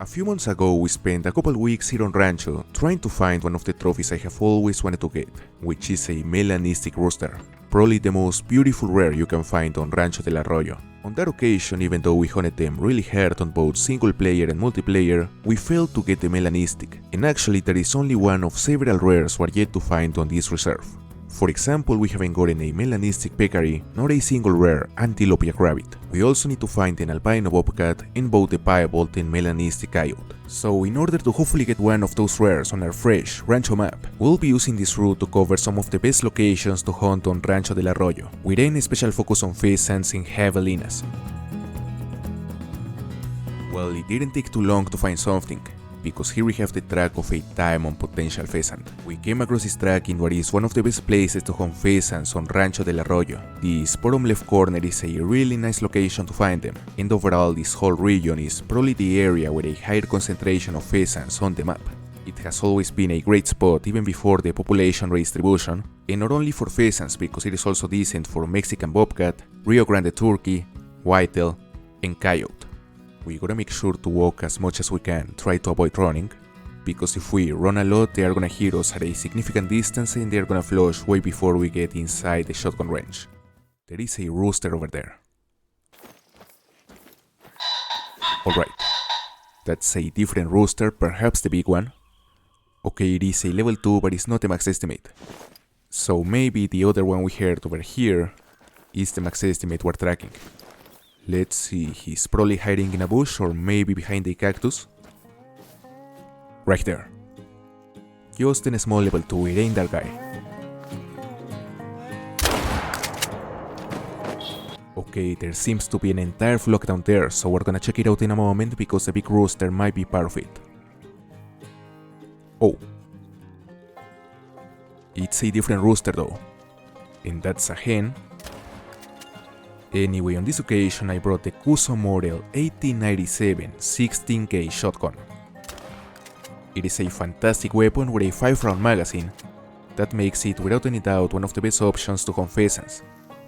A few months ago we spent a couple weeks here on Rancho trying to find one of the trophies I have always wanted to get, which is a melanistic rooster, probably the most beautiful rare you can find on Rancho del Arroyo. On that occasion, even though we hunted them really hard on both single player and multiplayer, we failed to get the melanistic, and actually there is only one of several rares we are yet to find on this reserve. For example, we haven't gotten a melanistic peccary nor a single rare antelope rabbit. We also need to find an albino bobcat and both the piebald and melanistic coyote. So in order to hopefully get one of those rares on our fresh Rancho map, we'll be using this route to cover some of the best locations to hunt on Rancho del Arroyo, with a special focus on pheasants and javelinas. Well, it didn't take too long to find something, because here we have the track of a diamond potential pheasant. We came across this track in what is one of the best places to hunt pheasants on Rancho del Arroyo. This bottom left corner is a really nice location to find them, and overall this whole region is probably the area with a higher concentration of pheasants on the map. It has always been a great spot even before the population redistribution, and not only for pheasants because it is also decent for Mexican bobcat, Rio Grande turkey, whitetail, and coyote. We gotta make sure to walk as much as we can, try to avoid running, because if we run a lot they are gonna hear us at a significant distance and they are gonna flush way before we get inside the shotgun range. There is a rooster over there. Alright, that's a different rooster, perhaps the big one. Okay, it is a level 2 but it's not a max estimate. So maybe the other one we heard over here is the max estimate we're tracking. Let's see, he's probably hiding in a bush or maybe behind a cactus. Right there. Just in a small level 2, it ain't that guy. Okay, there seems to be an entire flock down there, so we're gonna check it out in a moment because the big rooster might be part of it. Oh. It's a different rooster though. And that's a hen. Anyway, on this occasion I brought the Cuso Model 1897 16K shotgun. It is a fantastic weapon with a 5-round magazine that makes it without any doubt one of the best options to hunt pheasants.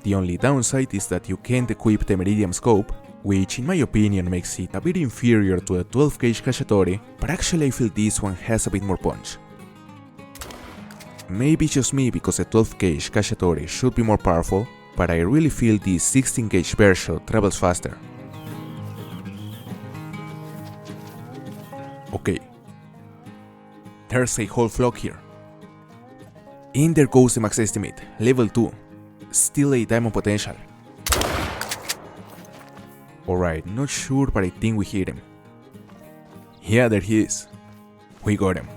The only downside is that you can't equip the Meridian scope, which in my opinion makes it a bit inferior to a 12-gauge cacciatore, but actually I feel this one has a bit more punch. Maybe just me because a 12-gauge cacciatore should be more powerful, but I really feel this 16-gauge bear shot travels faster. Okay. There's a whole flock here. And there goes the max estimate, level 2. Still a diamond potential. Alright, not sure but I think we hit him. Yeah, there he is. We got him.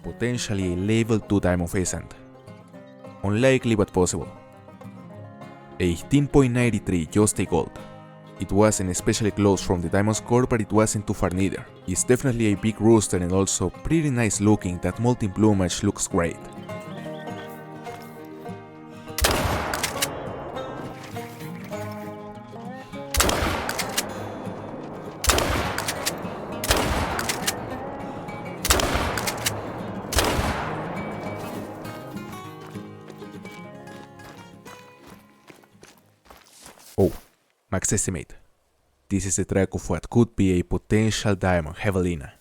Potentially a level 2 diamond pheasant. Unlikely but possible. 18.93, just a gold. It wasn't especially close from the diamond score, but it wasn't too far neither. It's definitely a big rooster and also pretty nice looking, that molting plumage looks great. Oh, max estimate. This is the track of what could be a potential diamond javelina.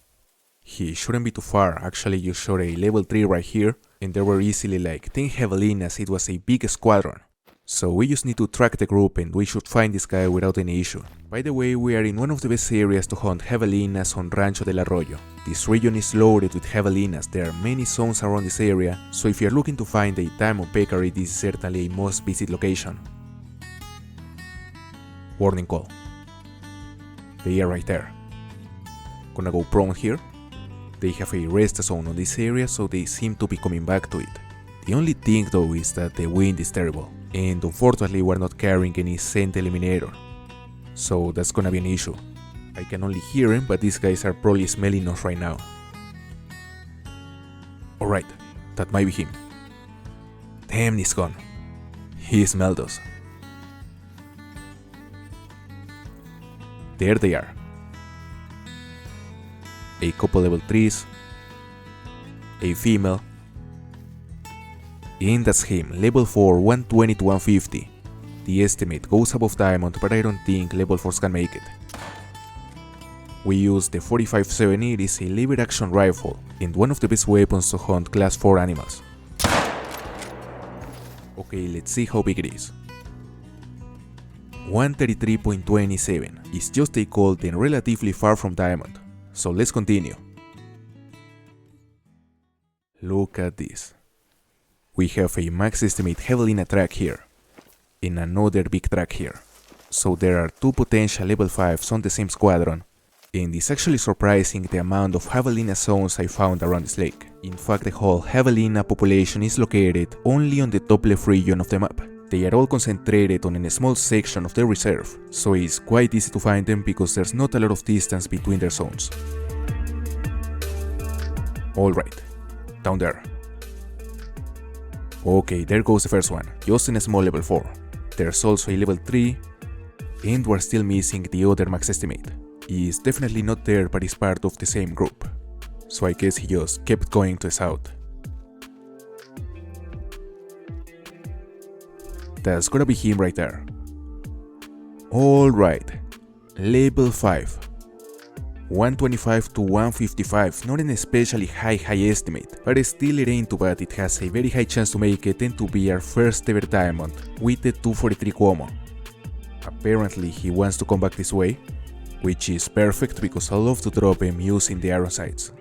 He shouldn't be too far, actually you shot a level 3 right here, and there were easily like 10 javelinas, it was a big squadron. So we just need to track the group and we should find this guy without any issue. By the way, we are in one of the best areas to hunt javelinas on Rancho del Arroyo. This region is loaded with javelinas, there are many zones around this area, so if you're looking to find a diamond peccary, this is certainly a must visit location. Warning call. They are right there. Gonna go prone here. They have a rest zone on this area, so they seem to be coming back to it. The only thing though is that the wind is terrible, and unfortunately we're not carrying any scent eliminator. So that's gonna be an issue. I can only hear him, but these guys are probably smelling us right now. Alright, that might be him. Damn, he's gone. He smelled us. There they are. A couple level 3s, a female, and that's him, level 4, 120 to 150. The estimate goes above diamond, but I don't think level 4s can make it. We use the 45-7. It is a lever action rifle and one of the best weapons to hunt class 4 animals. Okay, let's see how big it is. 133.27 is just a colt and relatively far from diamond, so let's continue. Look at this. We have a max estimate javelina track here, and another big track here. So there are 2 potential level 5s on the same squadron, and it's actually surprising the amount of javelina zones I found around this lake. In fact, the whole javelina population is located only on the top left region of the map. They are all concentrated on a small section of the reserve, so it's quite easy to find them because there's not a lot of distance between their zones. Alright, down there. Okay, there goes the first one, just in a small level 4. There's also a level 3, and we're still missing the other max estimate. He's definitely not there, but he's part of the same group, so I guess he just kept going to the south. That's gotta be him right there. Alright, level 5. 125 to 155, not an especially high estimate, but still it ain't too bad. It has a very high chance to make it and to be our first ever diamond with the 243 Cuomo. Apparently he wants to come back this way, which is perfect because I love to drop him using the arrow sights.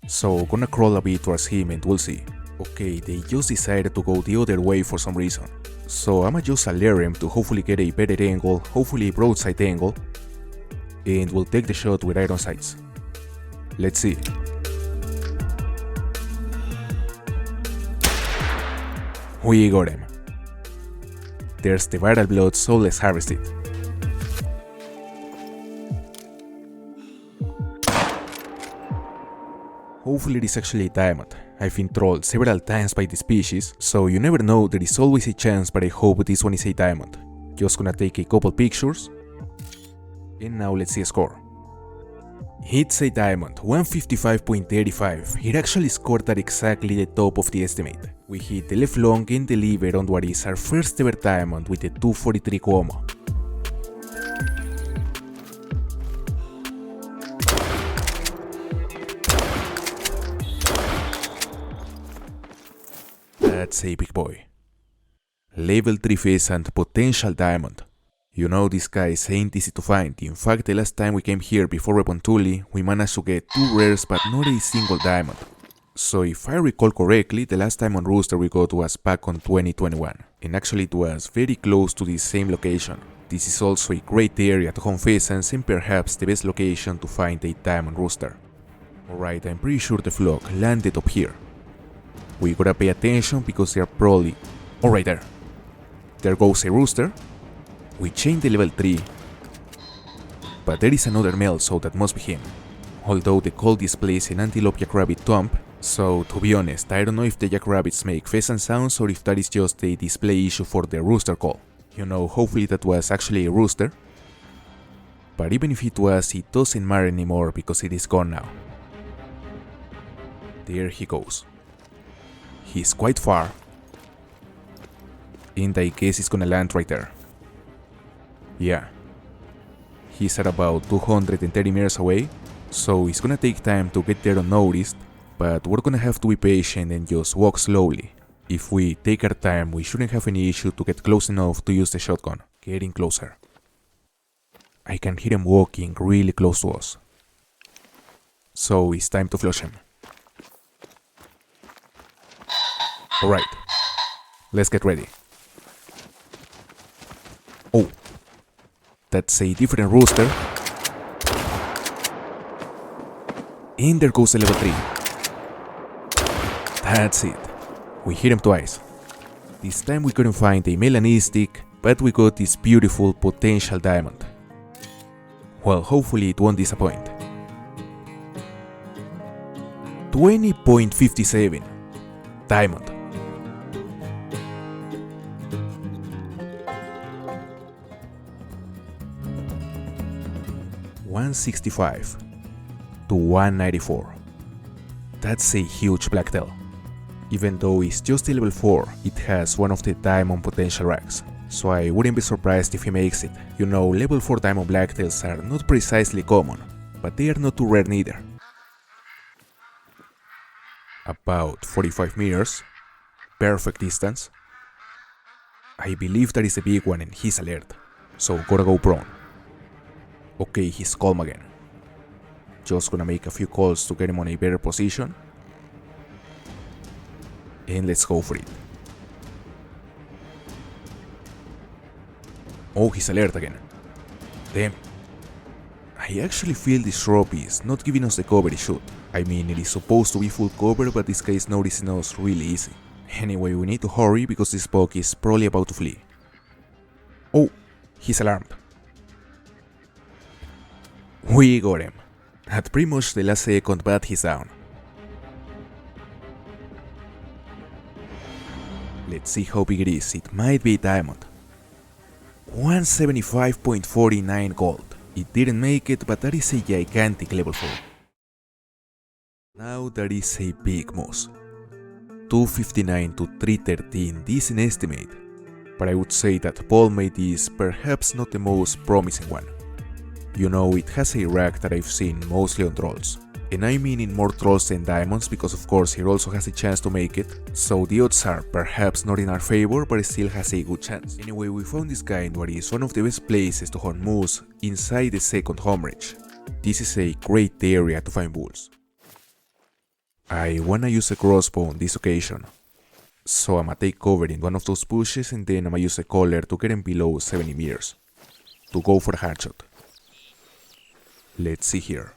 So gonna crawl a bit towards him and we'll see. Okay, they just decided to go the other way for some reason. So I'ma just alert him to hopefully get a better angle, hopefully a broadside angle, and we'll take the shot with iron sights. Let's see. We got him. There's the viral blood, so let's harvest it. Hopefully it is actually a diamond. I've been trolled several times by the species, so you never know, there is always a chance, but I hope this one is a diamond. Just gonna take a couple pictures. And now let's see a score. It's a diamond, 155.35. It actually scored at exactly the top of the estimate. We hit the left long and delivered on what is our first ever diamond with the 243 Cuomo. That's a big boy. Level 3 pheasant, potential diamond. You know, these guys ain't easy to find. In fact, the last time we came here before Weapon Tuli, we managed to get 2 rares but not a single diamond. So if I recall correctly, the last time on Rooster we got was back on 2021. And actually it was very close to this same location. This is also a great area to hunt pheasants and perhaps the best location to find a diamond rooster. Alright, I'm pretty sure the flock landed up here. We gotta pay attention because they are probably... Alright there. There goes a rooster. We changed the level 3. But there is another male, so that must be him. Although the call displays an antelope jackrabbit thump, so to be honest, I don't know if the jackrabbits make pheasant sounds or if that is just a display issue for the rooster call. You know, hopefully that was actually a rooster. But even if it was, it doesn't matter anymore because it is gone now. There he goes. He's quite far. And I guess he's gonna land right there. Yeah. He's at about 230 meters away, so it's gonna take time to get there unnoticed, but we're gonna have to be patient and just walk slowly. If we take our time, we shouldn't have any issue to get close enough to use the shotgun. Getting closer. I can hear him walking really close to us. So it's time to flush him. Alright, let's get ready. Oh, that's a different rooster. And there goes the level 3. That's it. We hit him twice. This time we couldn't find a melanistic, but we got this beautiful potential diamond. Well, hopefully it won't disappoint. 20.57. Diamond. $165 to $194. That's a huge blacktail. Even though it's just a level 4, it has one of the diamond potential racks, so I wouldn't be surprised if he makes it. You know, level 4 diamond blacktails are not precisely common, but they are not too rare neither. About 45 meters, perfect distance. I believe that is a big one and he's alert, so gotta go prone. Okay, he's calm again. Just gonna make a few calls to get him on a better position. And let's go for it. Oh, he's alert again. Damn. I actually feel this rope is not giving us the cover it should. I mean, it is supposed to be full cover, but this guy is noticing us really easy. Anyway, we need to hurry because this buck is probably about to flee. Oh, he's alarmed. We got him. At pretty much the last second, but he's down. Let's see how big it is. It might be a diamond. 175.49 gold. It didn't make it, but that is a gigantic level 4. Now that is a big moose. 259 to 313, decent estimate, but I would say that Palmate is perhaps not the most promising one. You know, it has a rack that I've seen mostly on trolls, and I mean in more trolls than diamonds because of course he also has a chance to make it, so the odds are perhaps not in our favor, but it still has a good chance. Anyway, we found this guy in what is one of the best places to hunt moose inside the second home range. This is a great area to find bulls. I wanna use a crossbow on this occasion, so I'ma take cover in one of those bushes and then I'ma use a collar to get him below 70 meters, to go for a hard shot. Let's see here.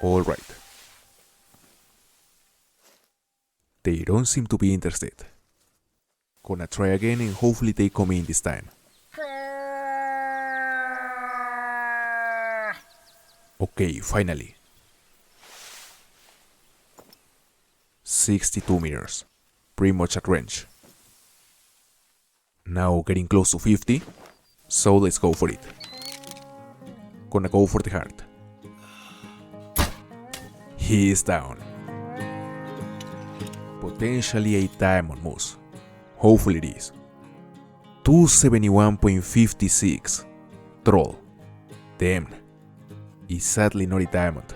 Alright. They don't seem to be interested. Gonna try again and hopefully they come in this time. Okay, finally. 62 meters. Pretty much at range. Now getting close to 50. So let's go for it. Gonna go for the heart. He is down. Potentially a diamond moose. Hopefully it is. 271.56. Troll. Damn. Is sadly not a diamond.